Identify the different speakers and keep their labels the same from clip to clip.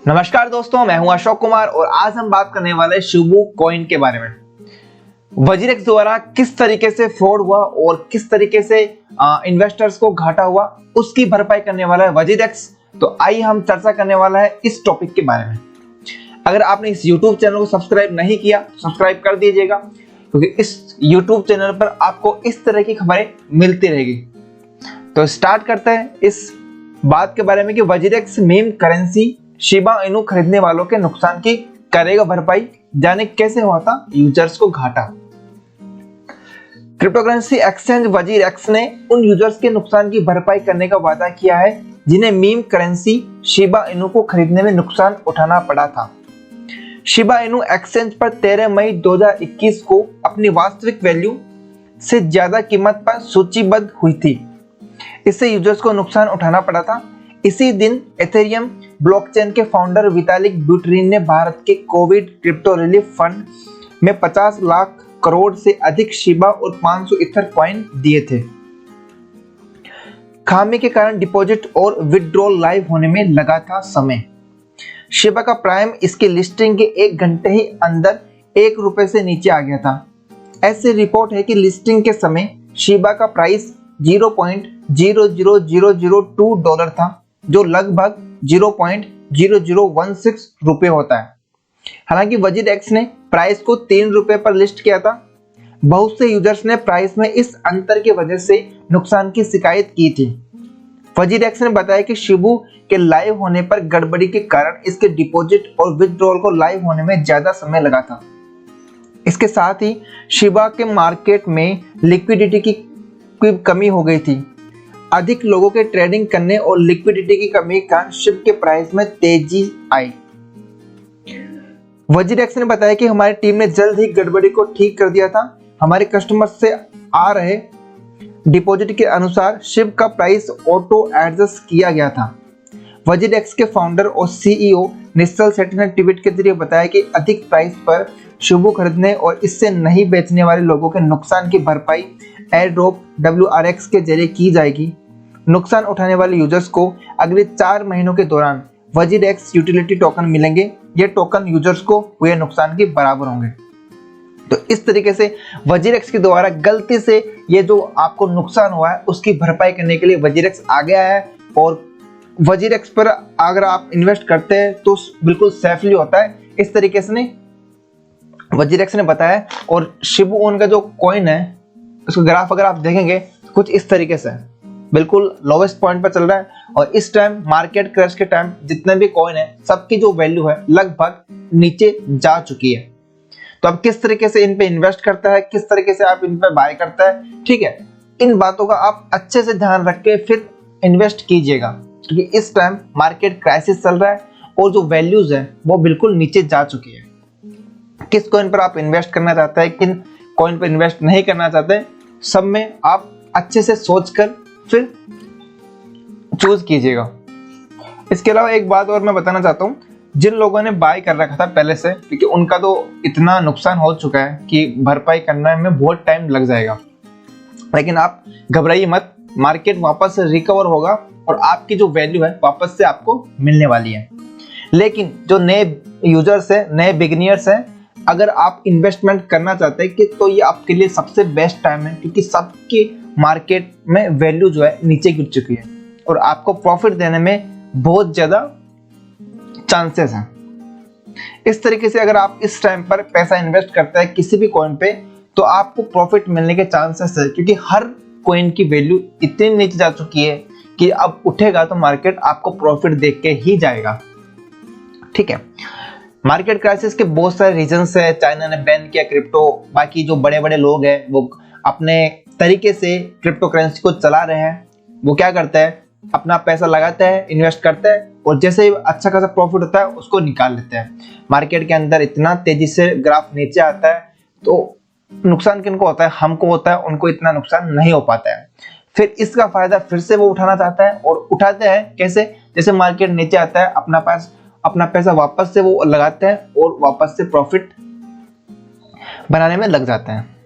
Speaker 1: नमस्कार दोस्तों, मैं हूं अशोक कुमार और आज हम बात करने वाले हैं शिबू कॉइन के बारे में। वजीरेक्स द्वारा किस तरीके से फ्रॉड हुआ और किस तरीके से इन्वेस्टर्स को घाटा हुआ उसकी भरपाई करने वाला है वजीरेक्स। तो आइए हम चर्चा करने वाला है इस टॉपिक के बारे में। अगर आपने इस YouTube चैनल को सब्सक्राइब नहीं किया तो सब्सक्राइब कर दीजिएगा, क्योंकि इस YouTube चैनल पर आपको इस तरह की खबरें मिलती रहेगी। तो स्टार्ट करते हैं इस बात के बारे में कि WazirX meme currency Shiba Inu खरीदने वालों के नुकसान की करेगा भरपाई, जाने कैसे हुआ था यूजर्स को घाटा। क्रिप्टोकरेंसी एक्सचेंज वजीरेक्स ने उन यूजर्स के नुकसान की भरपाई करने का वादा किया है जिन्हें मीम करेंसी शिबा इनू को खरीदने में नुकसान उठाना पड़ा था। शिबा इनू एक्सचेंज पर 13 मई 2021 को अपनी वास्तविक वैल्यू से ज्यादा कीमत पर सूचीबद्ध हुई थी। इससे यूजर्स को नुकसान उठाना पड़ा था। इसी दिन एथेरियम ब्लॉकचेन के फाउंडर वितालिक बुटेरिन ने भारत के कोविड क्रिप्टो रिलीफ फंड में 50 लाख करोड़ से अधिक शिबा और 500 इथर कॉइन दिए थे। खामी के कारण डिपॉजिट और विथड्रॉल लाइव होने में लगा था समय। शिबा का प्राइम इसकी लिस्टिंग के 1 घंटे ही अंदर ₹1 से नीचे आ गया था। ऐसी रिपोर्ट है कि लिस्टिंग के समय शिबा का प्राइस $0.00002 था, जो लगभग 0.0016 रुपए होता है। हालांकि वजीरेक्स ने प्राइस को ₹3 पर लिस्ट किया था। बहुत से यूजर्स ने प्राइस में इस अंतर की वजह से नुकसान की शिकायत की थी। वजीरेक्स ने बताया कि शिबू के लाइव होने पर गड़बड़ी के कारण इसके डिपॉजिट और विथड्रॉल को लाइव होने में ज्यादा समय लगा था। इसके साथ ही शिबा के मार्केट में लिक्विडिटी की कमी हो गई थी। अधिक लोगों के ट्रेडिंग करने और लिक्विडिटी की कमी के कारण शिब के प्राइस में तेजी आई। वजीरेक्स ने बताया कि हमारी टीम ने जल्द ही गड़बड़ी को ठीक कर दिया था। हमारे कस्टमर्स से आ रहे डिपॉजिट के अनुसार शिब का प्राइस ऑटो एडजस्ट किया गया था। वजीरेक्स के फाउंडर और सीईओ निश्चल सेठी ने ट्वीट के जरिए बताया कि अधिक प्राइस पर शिबू खरीदने और इससे नहीं बेचने वाले लोगों के नुकसान की भरपाई एयरड्रॉप WRX के जरिए की जाएगी। नुकसान उठाने वाले यूजर्स को अगले 4 महीनों के दौरान वजीरेक्स यूटिलिटी टोकन मिलेंगे। ये टोकन यूजर्स को हुए नुकसान के बराबर होंगे। तो इस तरीके से वजीरेक्स के द्वारा गलती से ये जो आपको नुकसान हुआ है उसकी भरपाई करने के लिए वजीरेक्स आगे आया है। और वजीरेक्स पर अगर आप इन्वेस्ट करते हैं तो बिल्कुल सेफली होता है। इस तरीके से वजीरेक्स ने बताया। और शिबू ओन का जो कॉइन है उसका ग्राफ अगर आप देखेंगे कुछ इस तरीके से बिल्कुल लोवेस्ट पॉइंट पर चल रहा है। और इस टाइम मार्केट क्रैश के टाइम जितने भी कॉइन है सबकी जो वैल्यू है लगभग नीचे जा चुकी है। तो अब किस तरीके से इन पे इन्वेस्ट करता है, किस तरीके से आप इन पे बाय करता है, ठीक है, इन बातों का आप अच्छे से ध्यान रख के फिर इन्वेस्ट कीजिएगा, क्योंकि इस टाइम मार्केट क्राइसिस चल रहा है और जो वैल्यूज है वो बिल्कुल नीचे जा चुकी है। किस कॉइन पर आप इन्वेस्ट करना चाहते हैं, किन कॉइन पर इन्वेस्ट नहीं करना चाहते, सब में आप अच्छे से सोचकर फिर चूज कीजिएगा। इसके अलावा एक बात और मैं बताना चाहता हूँ, जिन लोगों ने बाय कर रखा था पहले से, क्योंकि उनका तो इतना नुकसान हो चुका है कि भरपाई करने में बहुत टाइम लग जाएगा। लेकिन आप घबराइए मत, मार्केट वापस से रिकवर होगा और आपकी जो वैल्यू है वापस से आपको मिलने वाली है। लेकिन जो नए यूजर्स है, नए बिगिनियर्स हैं, अगर आप इन्वेस्टमेंट करना चाहते हैं कि तो ये आपके लिए सबसे बेस्ट टाइम है, क्योंकि सबकी मार्केट में वैल्यू जो है नीचे गिर चुकी है और आपको प्रॉफिट देने में बहुत ज्यादा चांसेस हैं। इस तरीके से अगर आप इस टाइम पर पैसा इन्वेस्ट करते हैं किसी भी कॉइन पे तो आपको प्रॉफिट मिलने के चांसेस है, क्योंकि हर कॉइन की वैल्यू इतनी नीचे जा चुकी है कि अब उठेगा तो मार्केट आपको प्रॉफिट देख के ही जाएगा। ठीक है, मार्केट क्राइसिस के बहुत सारे रीजंस है। चाइना ने बैन किया क्रिप्टो, बाकी जो बड़े बड़े लोग हैं वो अपने तरीके से क्रिप्टो करेंसी को चला रहे हैं। वो क्या करते हैं, अपना पैसा लगाते हैं, इन्वेस्ट करते हैं और जैसे ही अच्छा खासा प्रॉफिट होता है उसको निकाल लेते हैं। मार्केट के अंदर इतना तेजी से ग्राफ नीचे आता है तो नुकसान किनको होता है, हमको होता है, उनको इतना नुकसान नहीं हो पाता है। फिर इसका फायदा फिर से वो उठाना चाहता है और उठाते हैं कैसे, जैसे मार्केट नीचे आता है अपना पैसा वापस से वो लगाते हैं और वापस से प्रॉफिट बनाने में लग जाते हैं।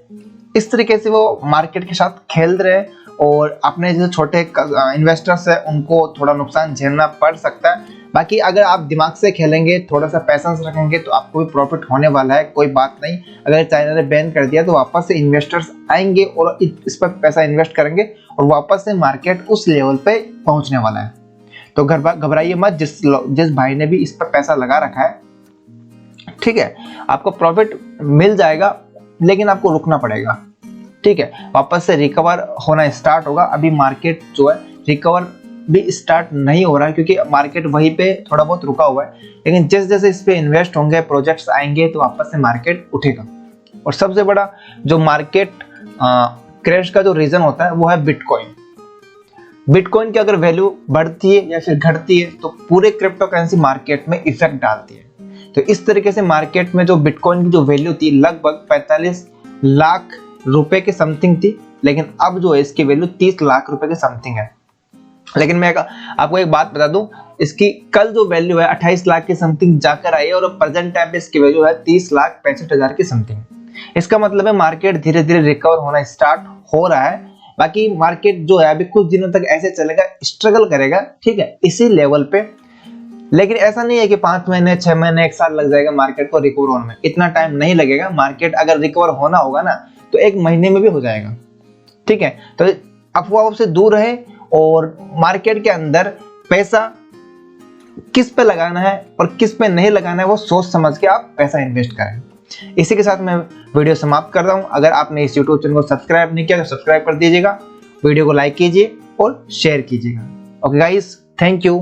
Speaker 1: इस तरीके से वो मार्केट के साथ खेल रहे हैं और अपने जो छोटे इन्वेस्टर्स है उनको थोड़ा नुकसान झेलना पड़ सकता है। बाकी अगर आप दिमाग से खेलेंगे, थोड़ा सा पैसेंस रखेंगे तो आपको भी प्रॉफिट होने वाला है, कोई बात नहीं। अगर चाइना ने बैन कर दिया तो वापस से इन्वेस्टर्स आएंगे और इस पर पैसा इन्वेस्ट करेंगे और वापस से मार्केट उस लेवल पे पहुंचने वाला है। तो घबराइए मत, जिस भाई ने भी इस पर पैसा लगा रखा है, ठीक है, आपको प्रॉफिट मिल जाएगा, लेकिन आपको रुकना पड़ेगा, ठीक है। वापस से रिकवर होना स्टार्ट होगा। अभी मार्केट जो है रिकवर भी स्टार्ट नहीं हो रहा है, क्योंकि मार्केट वहीं पे थोड़ा बहुत रुका हुआ है, लेकिन जैसे जैसे इस पे इन्वेस्ट होंगे, प्रोजेक्ट्स आएंगे, तो वापस से मार्केट उठेगा। और सबसे बड़ा जो मार्केट क्रैश का जो रीजन होता है वो है बिटकॉइन। बिटकॉइन की अगर वैल्यू बढ़ती है या फिर घटती है तो पूरे क्रिप्टो करेंसी मार्केट में इफेक्ट डालती है। तो इस तरीके से मार्केट में जो बिटकॉइन की जो वैल्यू थी लगभग 45 लाख रुपए के समथिंग थी, लेकिन अब जो है इसकी वैल्यू 30 लाख रुपए के समथिंग है। लेकिन मैं आपको एक बात बता दूं, इसकी कल जो वैल्यू है 28 लाख के समथिंग जाकर आई है और प्रेजेंट टाइम पे इसकी वैल्यू है 30,65,000 की समथिंग। इसका मतलब है मार्केट धीरे धीरे रिकवर होना स्टार्ट हो रहा है। बाकी मार्केट जो है अभी कुछ दिनों तक ऐसे चलेगा, स्ट्रगल करेगा, ठीक है, इसी लेवल पे। लेकिन ऐसा नहीं है कि 5 महीने 6 महीने 1 साल लग जाएगा मार्केट को रिकवर होने में, इतना टाइम नहीं लगेगा। मार्केट अगर रिकवर होना होगा ना तो 1 महीने में भी हो जाएगा, ठीक है। तो अफवाहों से दूर रहे और मार्केट के अंदर पैसा किस पे लगाना है और किस पे नहीं लगाना है वो सोच समझ के आप पैसा इन्वेस्ट करें। इसी के साथ मैं वीडियो समाप्त कर रहा हूं। अगर आपने इस यूट्यूब चैनल को सब्सक्राइब नहीं किया तो सब्सक्राइब कर दीजिएगा, वीडियो को लाइक कीजिए और शेयर कीजिएगा। Okay guys, thank you.